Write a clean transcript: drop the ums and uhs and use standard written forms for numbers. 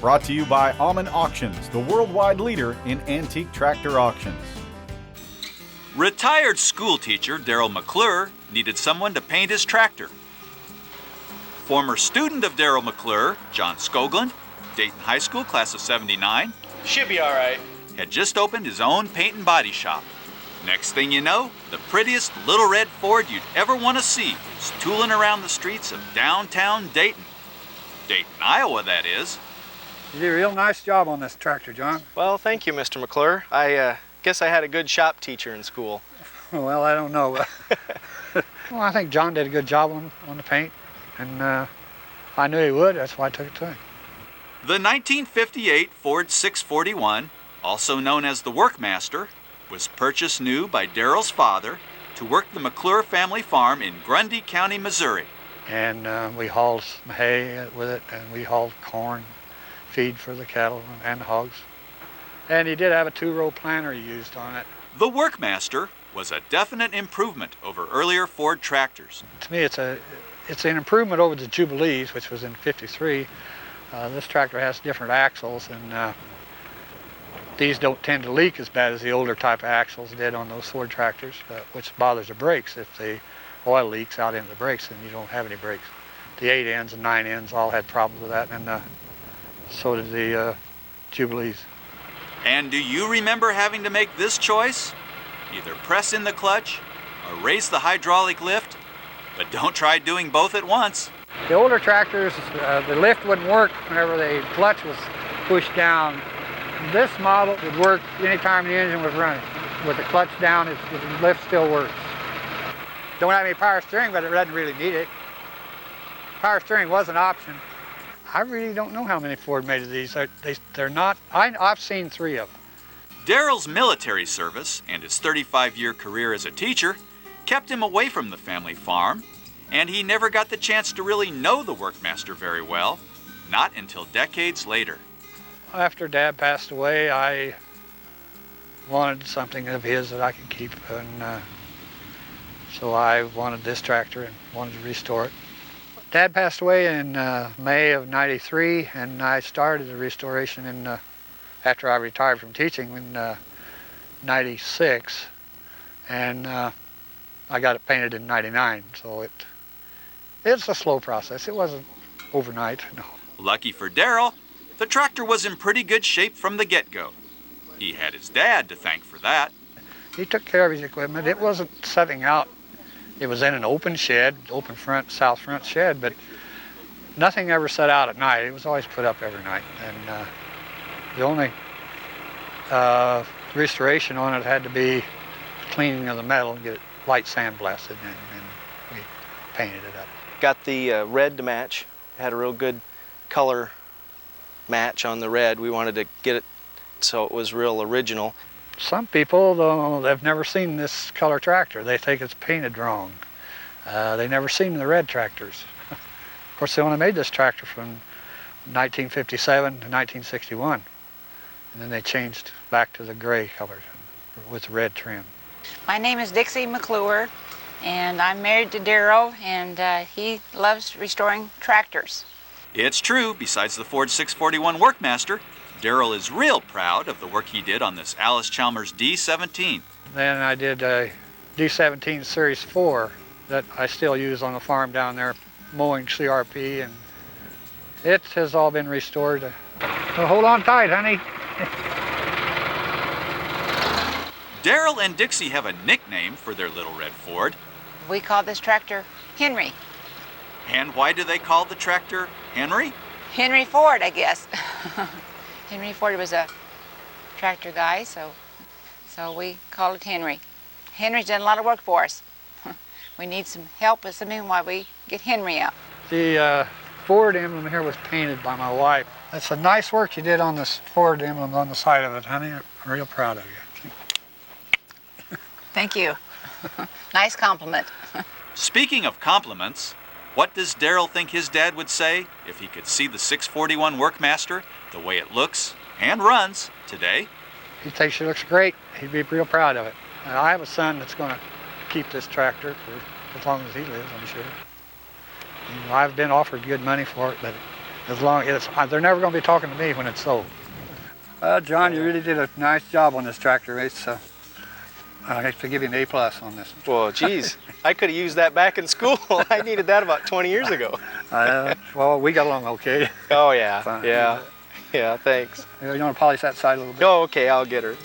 Brought to you by Alman Auctions, the worldwide leader in antique tractor auctions. Retired school teacher Daryl McClure needed someone to paint his tractor. Former student of Daryl McClure, John Skoglund, Dayton High School, class of '79, should be all right, had just opened his own paint and body shop. Next thing you know, the prettiest little red Ford you'd ever want to see is tooling around the streets of downtown Dayton. Dayton, Iowa, that is. You did a real nice job on this tractor, John. Well, thank you, Mr. McClure. I guess I had a good shop teacher in school. Well, I don't know. Well, I think John did a good job on the paint, and I knew he would. That's why I took it to him. The 1958 Ford 641, also known as the Workmaster, was purchased new by Daryl's father to work the McClure family farm in Grundy County, Missouri. And we hauled hay with it, and we hauled corn, feed for the cattle and the hogs. And he did have a 2-row planter he used on it. The Workmaster was a definite improvement over earlier Ford tractors. To me, it's an improvement over the Jubilees, which was in '53. This tractor has different axles, and these don't tend to leak as bad as the older type of axles did on those Ford tractors, which bothers the brakes. If the oil leaks out into the brakes, then you don't have any brakes. The 8 ends and 9 ends all had problems with that, and so did the Jubilees. And do you remember having to make this choice? Either press in the clutch or raise the hydraulic lift, but don't try doing both at once. The older tractors, the lift wouldn't work whenever the clutch was pushed down. This model would work anytime the engine was running. With the clutch down, the lift still works. Don't have any power steering, but it doesn't really need it. Power steering was an option. I really don't know how many Ford made of these. They're not, I've seen 3 of them. Daryl's military service and his 35-year career as a teacher kept him away from the family farm, and he never got the chance to really know the Workmaster very well, not until decades later. After Dad passed away, I wanted something of his that I could keep, and so I wanted this tractor and wanted to restore it. Dad passed away in May of '93, and I started the restoration after I retired from teaching in '96, and I got it painted in '99. So it's a slow process. It wasn't overnight, no. Lucky for Daryl, the tractor was in pretty good shape from the get-go. He had his dad to thank for that. He took care of his equipment. It wasn't setting out. It was in an open shed, open front, south front shed, but nothing ever set out at night. It was always put up every night. And the only restoration on it had to be cleaning of the metal and get it light sandblasted, and we painted it up. Got the red to match. Had a real good color match on the red. We wanted to get it so it was real original. Some people, though, they've never seen this color tractor. They think it's painted wrong. They never seen the red tractors. Of course, they only made this tractor from 1957 to 1961. And then they changed back to the gray color with red trim. My name is Dixie McClure, and I'm married to Daryl, and he loves restoring tractors. It's true, besides the Ford 641 Workmaster, Daryl is real proud of the work he did on this Alice Chalmers D17. Then I did a D17 Series 4 that I still use on the farm down there, mowing CRP, and it has all been restored. So hold on tight, honey. Daryl and Dixie have a nickname for their little red Ford. We call this tractor Henry. And why do they call the tractor Henry? Henry Ford, I guess. Henry Ford was a tractor guy, so we call it Henry. Henry's done a lot of work for us. We need some help with something while we get Henry out. The Ford emblem here was painted by my wife. That's a nice work you did on this Ford emblem on the side of it, honey. I'm real proud of you. Thank you. Nice compliment. Speaking of compliments, what does Daryl think his dad would say if he could see the 641 Workmaster the way it looks and runs today? He thinks it looks great. He'd be real proud of it. I have a son that's going to keep this tractor for as long as he lives, I'm sure. You know, I've been offered good money for it, but As long as they're never going to be talking to me when it's sold. John, you really did a nice job on this tractor. It's I have to give you an A+ on this. Well, geez, I could have used that back in school. I needed that about 20 years ago. Well, we got along okay. Oh yeah, Fine. yeah, thanks. You want to polish that side a little bit? Oh, okay, I'll get her.